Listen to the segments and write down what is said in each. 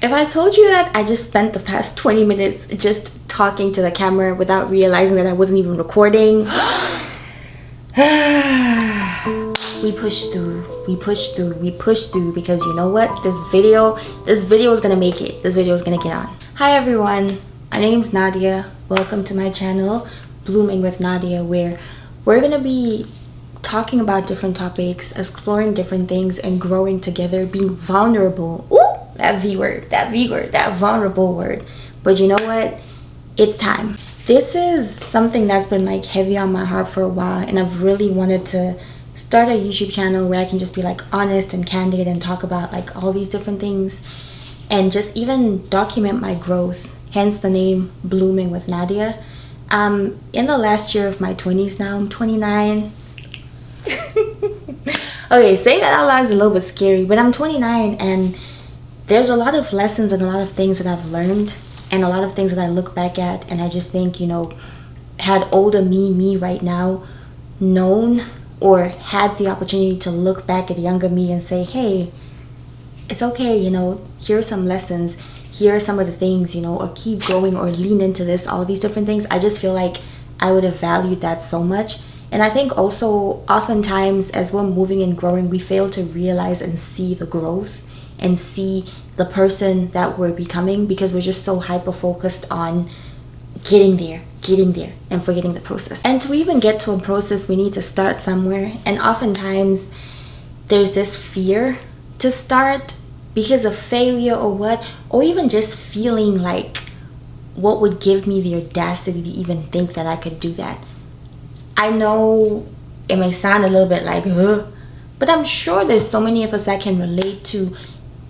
If I told you that I just spent the past 20 minutes just talking to the camera without realizing that I wasn't even recording. We pushed through because you know what? This video is gonna make it. This video is gonna get on. Hi everyone, my name's Nadia. Welcome to my channel, Blooming with Nadia, where we're gonna be talking about different topics, exploring different things, and growing together, being vulnerable. Ooh, that V word, that vulnerable word. But you know what? It's time. This is something that's been like heavy on my heart for a while, and I've really wanted to start a YouTube channel where I can just be like honest and candid and talk about like all these different things and just even document my growth. Hence the name Blooming with Nadia. In the last year of my 20s now, I'm 29. Okay, saying that out loud is a little bit scary, but I'm 29 and there's a lot of lessons and a lot of things that I've learned and a lot of things that I look back at and I just think, you know, had older me right now known or had the opportunity to look back at younger me and say, hey, it's okay, you know, here are some lessons, here are some of the things, you know, or keep going or lean into this, all these different things. I just feel like I would have valued that so much. And I think also oftentimes as we're moving and growing, we fail to realize and see the growth and see the person that we're becoming because we're just so hyper focused on getting there and forgetting the process. And to even get to a process, we need to start somewhere. And oftentimes there's this fear to start because of failure or even just feeling like what would give me the audacity to even think that I could do that. I know it may sound a little bit like, but I'm sure there's so many of us that can relate to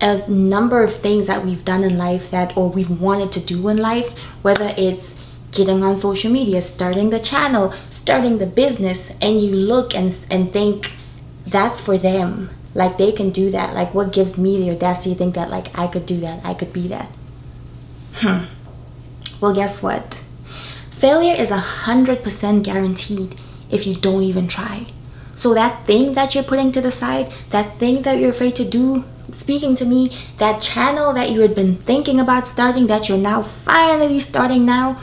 a number of things that we've done in life or we've wanted to do in life, whether it's getting on social media, starting the channel, starting the business, and you look and think that's for them. Like they can do that. Like what gives me the audacity to think that like I could do that, I could be that. Well, guess what? Failure is 100% guaranteed if you don't even try. So that thing that you're putting to the side, that thing that you're afraid to do, speaking to me, that channel that you had been thinking about starting, that you're now finally starting now,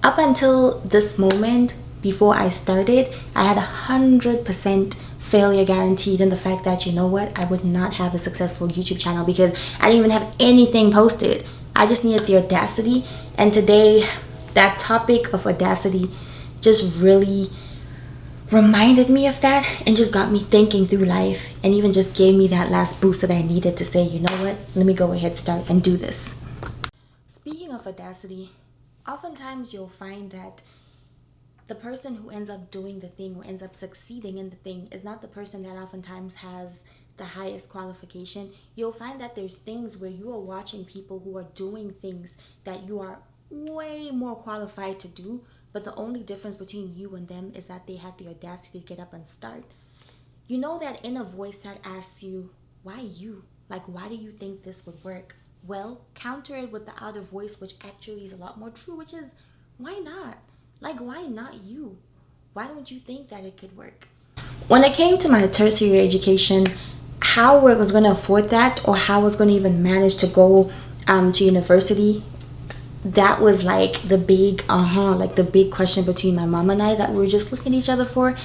up until this moment, before I started, I had 100% failure guaranteed in the fact that, you know what, I would not have a successful YouTube channel because I didn't even have anything posted. I just needed the audacity. And today, that topic of audacity just really reminded me of that and just got me thinking through life and even just gave me that last boost that I needed to say, you know what, let me go ahead, start and do this. Speaking of audacity, oftentimes you'll find that the person who ends up doing the thing or ends up succeeding in the thing is not the person that oftentimes has the highest qualification. You'll find that there's things where you are watching people who are doing things that you are way more qualified to do, but the only difference between you and them is that they had the audacity to get up and start. You know that inner voice that asks you, why you? Like, why do you think this would work? Well, counter it with the outer voice, which actually is a lot more true, which is, why not? Like, why not you? Why don't you think that it could work? When it came to my tertiary education, how I was going to afford that or how I was going to even manage to go to university, that was like the big the big question between my mom and I that we were just looking at each other for.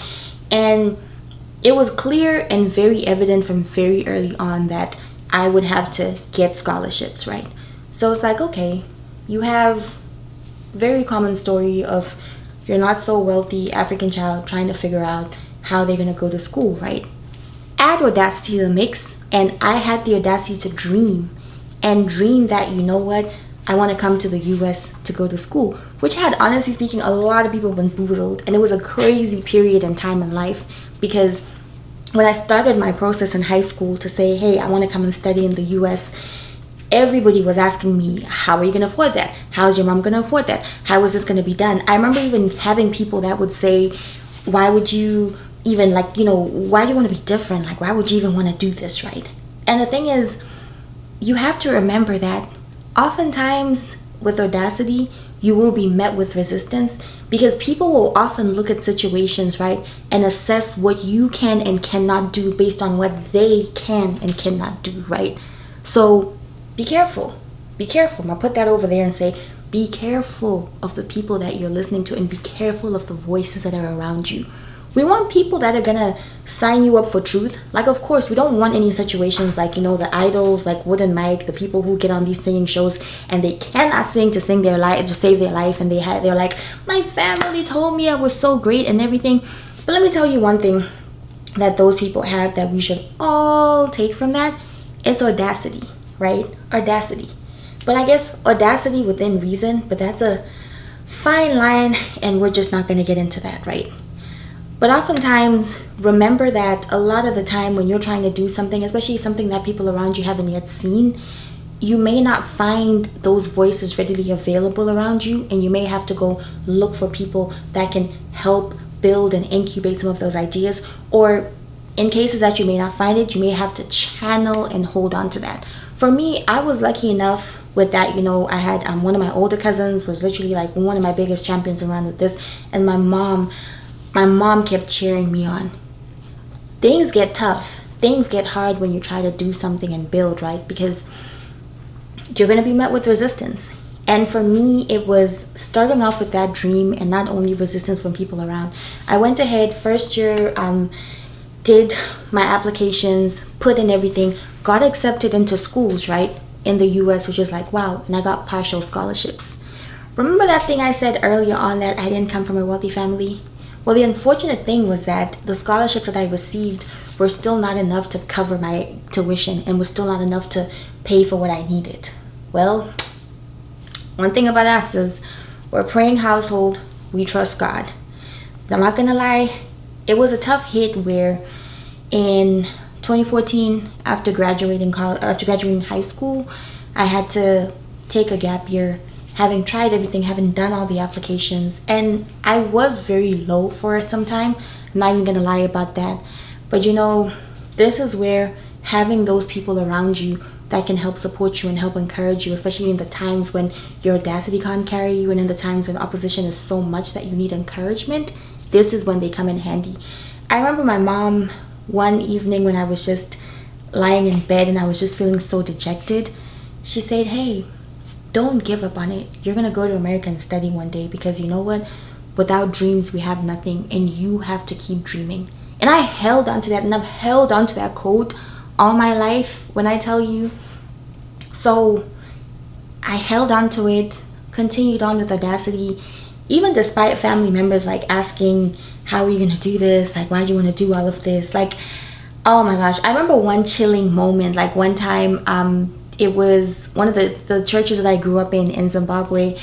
And it was clear and very evident from very early on that I would have to get scholarships, right? So it's like, okay, you have very common story of you're not so wealthy African child trying to figure out how they're gonna go to school, right? Add audacity to the mix, and I had the audacity to dream that, you know what, I want to come to the US to go to school, which had, honestly speaking, a lot of people bamboozled. And it was a crazy period and time in life because when I started my process in high school to say, hey, I want to come and study in the US, everybody was asking me, how are you going to afford that? How's your mom going to afford that? How is this going to be done? I remember even having people that would say, why would you even why do you want to be different? Like, why would you even want to do this, right? And the thing is, you have to remember that oftentimes with audacity, you will be met with resistance because people will often look at situations, right, and assess what you can and cannot do based on what they can and cannot do, right? So be careful. Be careful. I'll put that over there and say, be careful of the people that you're listening to, and be careful of the voices that are around you. We want people that are gonna sign you up for truth. Like, of course, we don't want any situations like, the idols, like Wood and Mike, the people who get on these singing shows and they cannot sing to sing their life, to save their life, and they're like, my family told me I was so great and everything. But let me tell you one thing that those people have that we should all take from that. It's audacity, right? Audacity. But I guess audacity within reason, but that's a fine line, and we're just not going to get into that, right? But oftentimes, remember that a lot of the time when you're trying to do something, especially something that people around you haven't yet seen, you may not find those voices readily available around you, and you may have to go look for people that can help build and incubate some of those ideas. Or in cases that you may not find it, you may have to channel and hold on to that. For me, I was lucky enough with that. I had one of my older cousins was literally like one of my biggest champions around with this, and my mom kept cheering me on. Things get tough. Things get hard when you try to do something and build, right? Because you're going to be met with resistance. And for me, it was starting off with that dream, and not only resistance from people around. I went ahead first year, did my applications, put in everything, got accepted into schools, right, in the US, which is like, wow. And I got partial scholarships. Remember that thing I said earlier on, that I didn't come from a wealthy family? Well, the unfortunate thing was that the scholarships that I received were still not enough to cover my tuition, and was still not enough to pay for what I needed. Well, one thing about us is we're a praying household. We trust God. But I'm not going to lie, it was a tough hit where in 2014, after graduating high school, I had to take a gap year, having tried everything, having done all the applications, and I was very low for it sometime. I'm not even gonna lie about that. But this is where having those people around you that can help support you and help encourage you, especially in the times when your audacity can't carry you, and in the times when opposition is so much that you need encouragement, this is when they come in handy. I remember my mom one evening when I was just lying in bed and I was just feeling so dejected. She said, hey, don't give up on it. You're going to go to America and study one day, because you know what? Without dreams, we have nothing, and you have to keep dreaming. And I held on to that, and I've held on to that quote all my life, when I tell you. So I held on to it, continued on with audacity, even despite family members like asking, how are you going to do this? Like, why do you want to do all of this? Like, oh my gosh. I remember one chilling moment, like one time, it was one of the churches that I grew up in Zimbabwe.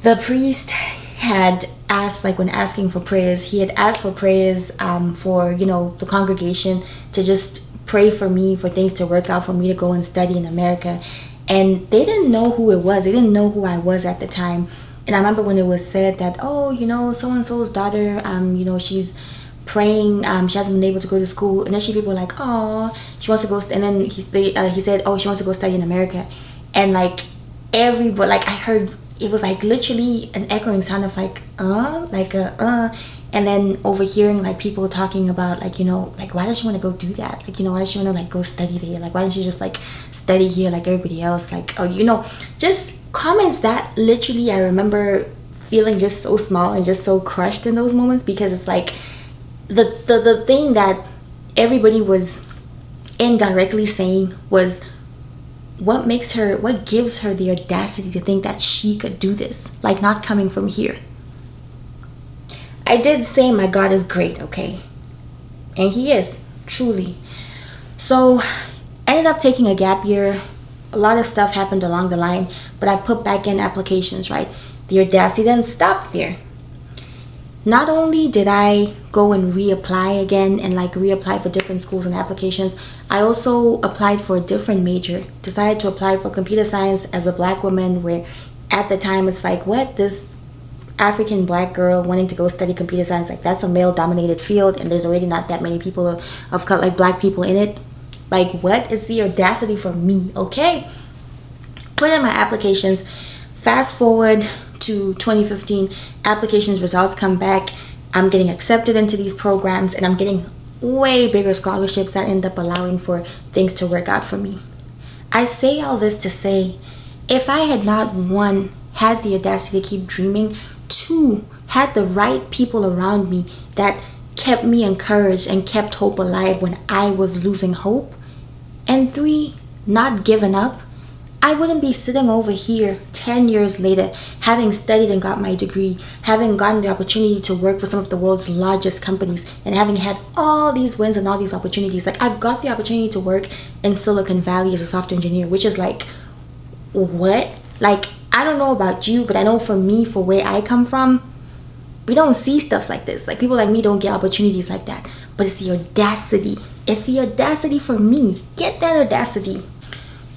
The priest had asked, like when asking for prayers, he had asked for prayers for, the congregation to just pray for me, for things to work out for me to go and study in America. And they didn't know who it was. They didn't know who I was at the time. And I remember when it was said that, oh, so-and-so's daughter, she's praying, she hasn't been able to go to school. Initially, people were like, oh, she wants to go. And then he said, oh, she wants to go study in America. And like everybody, like I heard, it was like literally an echoing sound of like and then overhearing like people talking about like, like why does she want to go do that? Like, why does she want to like go study there? Like, why doesn't she just like study here like everybody else? Like, oh, just comments that literally I remember feeling just so small and just so crushed in those moments, because it's like the thing that everybody was indirectly saying was what gives her the audacity to think that she could do this, like not coming from here. I did say my God is great, okay? And he is, truly. So ended up taking a gap year. A lot of stuff happened along the line, but I put back in applications, right? The audacity didn't stop there. Not only did I go and reapply again and like reapply for different schools and applications, I also applied for a different major. Decided to apply for computer science as a black woman, where at the time it's like, what? This African black girl wanting to go study computer science, like that's a male dominated field, and there's already not that many people of color, like black people in it. Like, what is the audacity for me? Okay, put in my applications. Fast forward to 2015, applications results come back. I'm getting accepted into these programs, and I'm getting way bigger scholarships that end up allowing for things to work out for me. I say all this to say, If I had not, one, had the audacity to keep dreaming, two, had the right people around me that kept me encouraged and kept hope alive when I was losing hope, and three, not given up, I wouldn't be sitting over here 10 years later, having studied and got my degree, having gotten the opportunity to work for some of the world's largest companies, and having had all these wins and all these opportunities. Like, I've got the opportunity to work in Silicon Valley as a software engineer, which is like, what? Like, I don't know about you, but I know for me, for where I come from, we don't see stuff like this. Like, people like me don't get opportunities like that. But it's the audacity. It's the audacity for me. Get that audacity.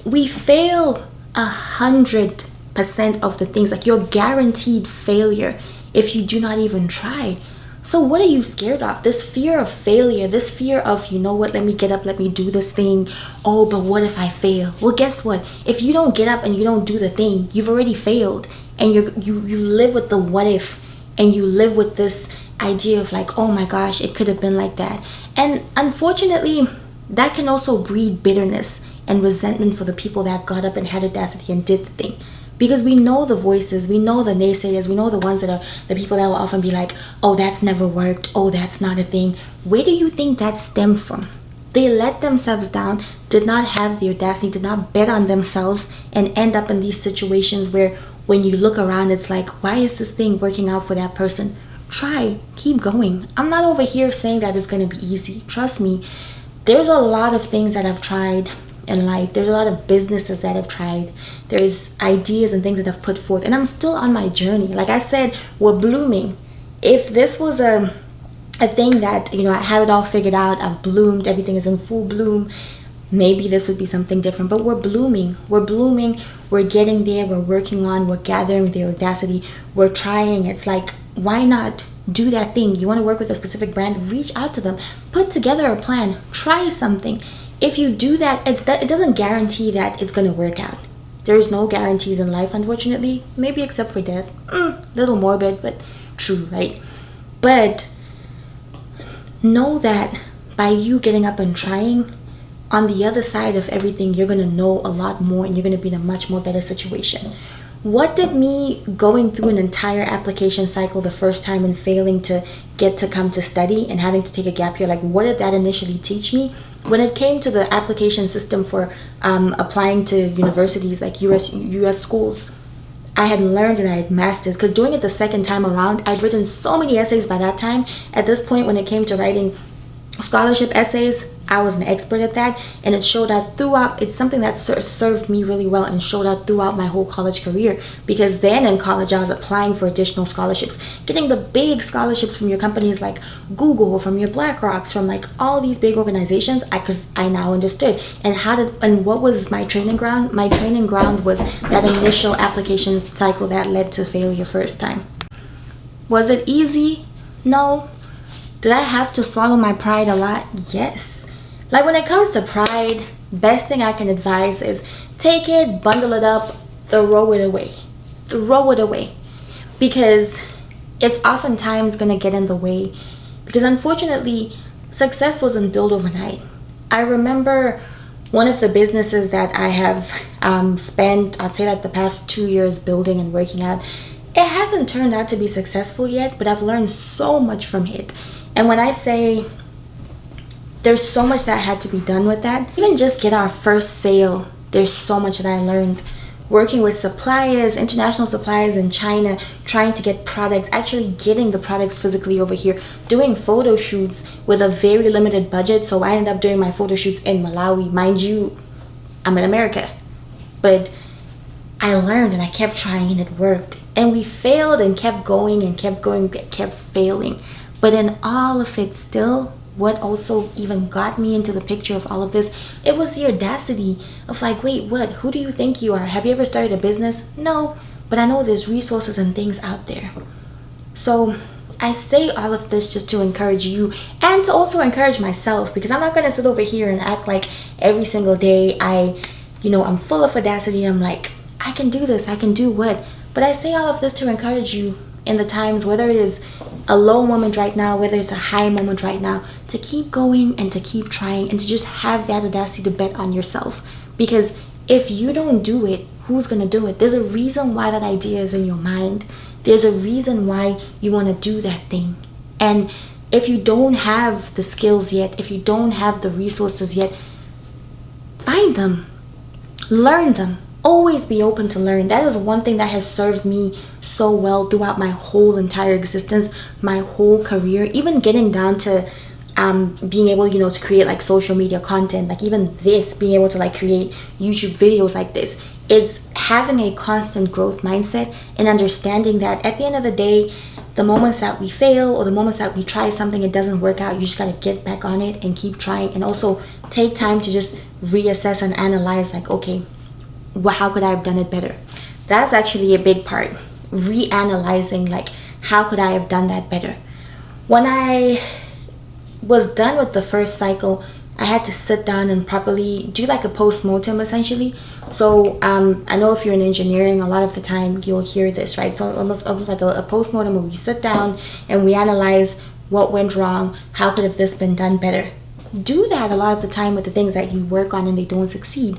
We fail 100% of the things. Like, you're guaranteed failure if you do not even try. So what are you scared of? This fear of failure, this fear of, you know what, let me get up, let me do this thing. Oh, but what if I fail? Well, guess what? If you don't get up and you don't do the thing, you've already failed. And you live with the what if, and you live with this idea of like, oh my gosh, it could have been like that. And unfortunately, that can also breed bitterness and resentment for the people that got up and had audacity and did the thing. Because we know the voices, we know the naysayers, we know the ones that are the people that will often be like, oh, that's never worked, oh, that's not a thing. Where do you think that stemmed from? They let themselves down, did not have the audacity, did not bet on themselves, and end up in these situations where when you look around, it's like, why is this thing working out for that person? Try, keep going. I'm not over here saying that it's going to be easy. Trust me, there's a lot of things that I've tried in life. There's a lot of businesses that I've tried. There's ideas and things that I've put forth, and I'm still on my journey. Like I said, we're blooming. If this was a thing that, you know, I have it all figured out, I've bloomed, everything is in full bloom, maybe this would be something different. But we're blooming. We're blooming. We're getting there. We're working on. We're gathering the audacity. We're trying. It's like, why not do that thing? You want to work with a specific brand? Reach out to them. Put together a plan. Try something. If you do that, it doesn't guarantee that it's going to work out. There's no guarantees in life, unfortunately. Maybe except for death. Little morbid, but true, right? But know that by you getting up and trying, on the other side of everything, you're going to know a lot more, and you're going to be in a much more better situation. What did me going through an entire application cycle the first time and failing to get to come to study and having to take a gap year, like what did that initially teach me? When it came to the application system for applying to universities like US schools, I had learned and I had mastered, because doing it the second time around, I'd written so many essays by that time. At this point, when it came to writing scholarship essays, I was an expert at that, and it showed out throughout. It's something that served me really well and showed out throughout my whole college career, because then in college I was applying for additional scholarships, getting the big scholarships from your companies like Google, from your BlackRocks, from like all these big organizations, because I now understood. And what was my training ground? My training ground was that initial application cycle that led to failure first time. Was it easy? No. Did I have to swallow my pride a lot? Yes. Like, when it comes to pride, best thing I can advise is take it, bundle it up, throw it away. Throw it away. Because it's oftentimes going to get in the way. Because unfortunately, success wasn't built overnight. I remember one of the businesses that I have spent, I'd say like the past 2 years building and working at. It hasn't turned out to be successful yet, but I've learned so much from it. And when I say there's so much that had to be done with that, even just get our first sale, there's so much that I learned. Working with suppliers, international suppliers in China, trying to get products, actually getting the products physically over here, doing photo shoots with a very limited budget. So I ended up doing my photo shoots in Malawi. Mind you, I'm in America. But I learned and I kept trying and it worked. And we failed and kept going and kept failing. But in all of it still, what also even got me into the picture of all of this, it was the audacity of like, wait, what? Who do you think you are? Have you ever started a business? No, but I know there's resources and things out there. So I say all of this just to encourage you and to also encourage myself, because I'm not going to sit over here and act like every single day I'm full of audacity. I'm like, I can do this, I can do what? But I say all of this to encourage you in the times, whether it is a low moment right now, whether it's a high moment right now, to keep going and to keep trying and to just have that audacity to bet on yourself. Because if you don't do it, who's gonna do it? There's a reason why that idea is in your mind. There's a reason why you want to do that thing. And if you don't have the skills yet, if you don't have the resources yet, find them, learn them. Always be open to learn. That is one thing that has served me so well throughout my whole entire existence, my whole career, even getting down to being able, to create like social media content, like even this, being able to like create YouTube videos like this. It's having a constant growth mindset and understanding that at the end of the day, the moments that we fail or the moments that we try something, it doesn't work out, you just got to get back on it and keep trying, and also take time to just reassess and analyze, like, okay, how could I have done it better? That's actually a big part. Reanalyzing, like, how could I have done that better? When I was done with the first cycle, I had to sit down and properly do like a post-mortem, essentially. So I know if you're in engineering, a lot of the time you'll hear this, right? So almost like a post-mortem where we sit down and we analyze what went wrong, how could have this been done better. Do that a lot of the time with the things that you work on and they don't succeed.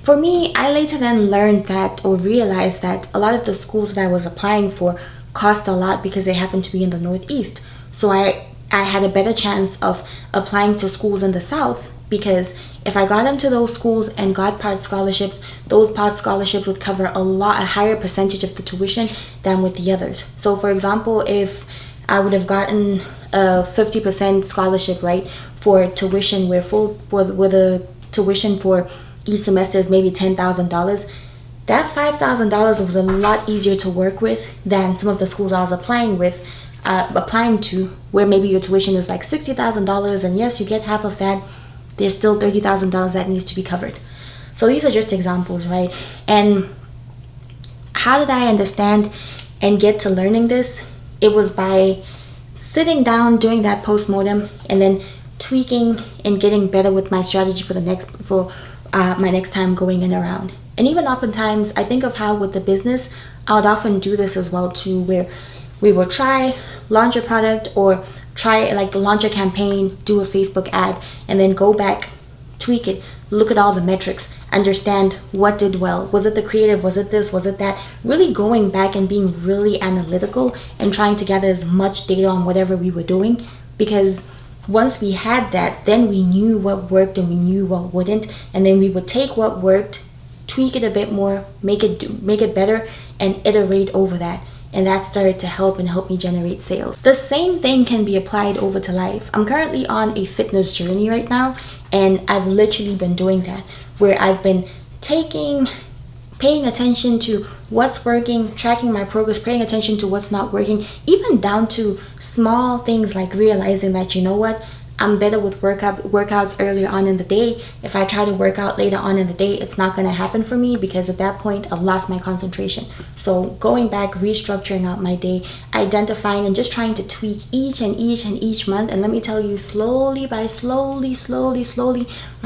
For me, I later then learned that, or realized that, a lot of the schools that I was applying for cost a lot because they happened to be in the Northeast. So I had a better chance of applying to schools in the South, because if I got into those schools and got part scholarships, those part scholarships would cover a higher percentage of the tuition than with the others. So for example, if I would have gotten a 50% scholarship, right, for tuition, where the tuition for each semester is maybe $10,000, that $5,000 was a lot easier to work with than some of the schools I was applying to, where maybe your tuition is like $60,000, and yes, you get half of that, there's still $30,000 that needs to be covered. So these are just examples, right? And how did I understand and get to learning this? It was by sitting down, doing that post-mortem, and then tweaking and getting better with my strategy for my next time going in around. And even oftentimes, I think of how with the business, I would often do this as well too, where we will launch a product, or launch a campaign, do a Facebook ad, and then go back, tweak it, look at all the metrics, understand what did well. Was it the creative? Was it this? Was it that? Really going back and being really analytical and trying to gather as much data on whatever we were doing, because once we had that, then we knew what worked and we knew what wouldn't, and then we would take what worked, tweak it a bit more, make it better, and iterate over that. And that started to help me generate sales. The same thing can be applied over to life. I'm currently on a fitness journey right now, and I've literally been doing that, where I've been paying attention to what's working, tracking my progress, paying attention to what's not working, even down to small things like realizing that, you know what, I'm better with workouts earlier on in the day. If I try to work out later on in the day, it's not going to happen for me, because at that point I've lost my concentration. So going back, restructuring out my day, identifying and just trying to tweak each month. And let me tell you, slowly, my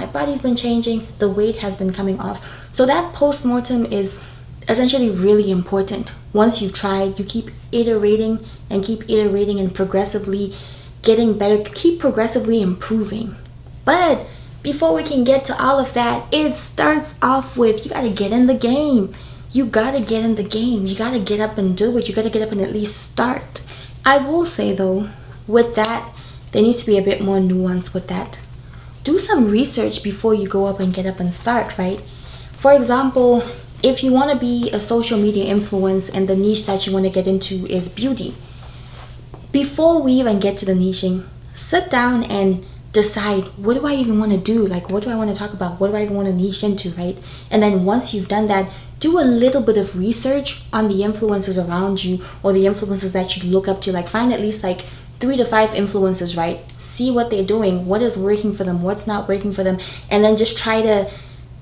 body's been changing. The weight has been coming off. So that post-mortem is essentially really important. Once you've tried, you keep iterating and progressively getting better, keep progressively improving. But before we can get to all of that, it starts off with, you gotta get in the game. You gotta get in the game. You gotta get up and do it. You gotta get up and at least start. I will say though, with that, there needs to be a bit more nuance with that. Do some research before you go up and get up and start, right? For example, if you want to be a social media influencer and the niche that you want to get into is beauty, before we even get to the niching, sit down and decide, what do I even want to do? Like, what do I want to talk about? What do I even want to niche into, right? And then once you've done that, do a little bit of research on the influencers around you, or the influencers that you look up to. Like, find at least like 3 to 5 influencers, right? See what they're doing, what is working for them, what's not working for them, and then just try to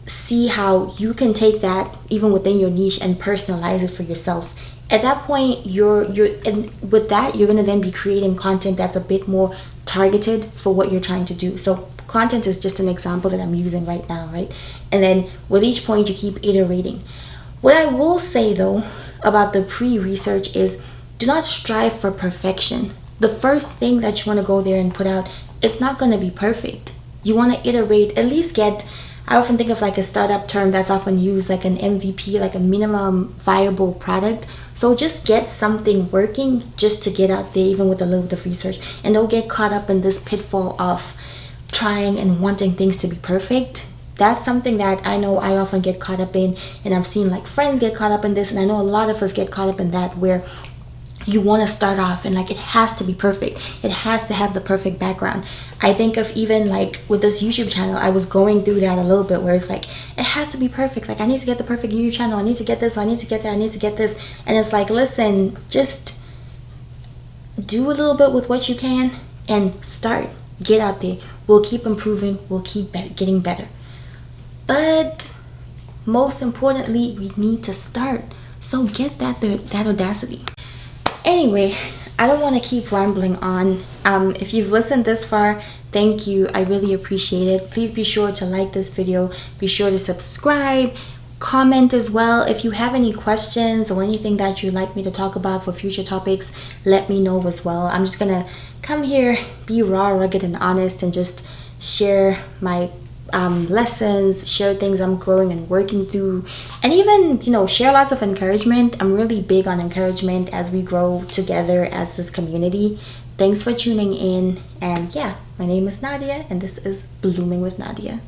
see how you can take that even within your niche and personalize it for yourself. At that point, and with that, you're going to then be creating content that's a bit more targeted for what you're trying to do. So content is just an example that I'm using right now, right? And then with each point, you keep iterating. What I will say though about the pre-research is, do not strive for perfection. The first thing that you want to go there and put out, it's not going to be perfect. You want to iterate, at least get I often think of like a startup term that's often used, like an MVP, like a minimum viable product. So just get something working just to get out there, even with a little bit of research, and don't get caught up in this pitfall of trying and wanting things to be perfect. That's something that I know I often get caught up in, and I've seen like friends get caught up in this, and I know a lot of us get caught up in that, where you want to start off and like it has to be perfect, it has to have the perfect background. I think of even like with this YouTube channel, I was going through that a little bit, where it's like it has to be perfect, like I need to get the perfect YouTube channel, I need to get this, I need to get that, I need to get this. And it's like, listen, just do a little bit with what you can and start, get out there. We'll keep improving, we'll keep getting better, but most importantly, we need to start. So get that audacity. Anyway, I don't want to keep rambling on. If you've listened this far, thank you. I really appreciate it. Please be sure to like this video. Be sure to subscribe, comment as well. If you have any questions or anything that you'd like me to talk about for future topics, let me know as well. I'm just gonna come here, be raw, rugged, and honest, and just share my lessons, share things I'm growing and working through, and even, share lots of encouragement. I'm really big on encouragement as we grow together as this community. Thanks for tuning in, and yeah, my name is Nadia, and this is Blooming with Nadia.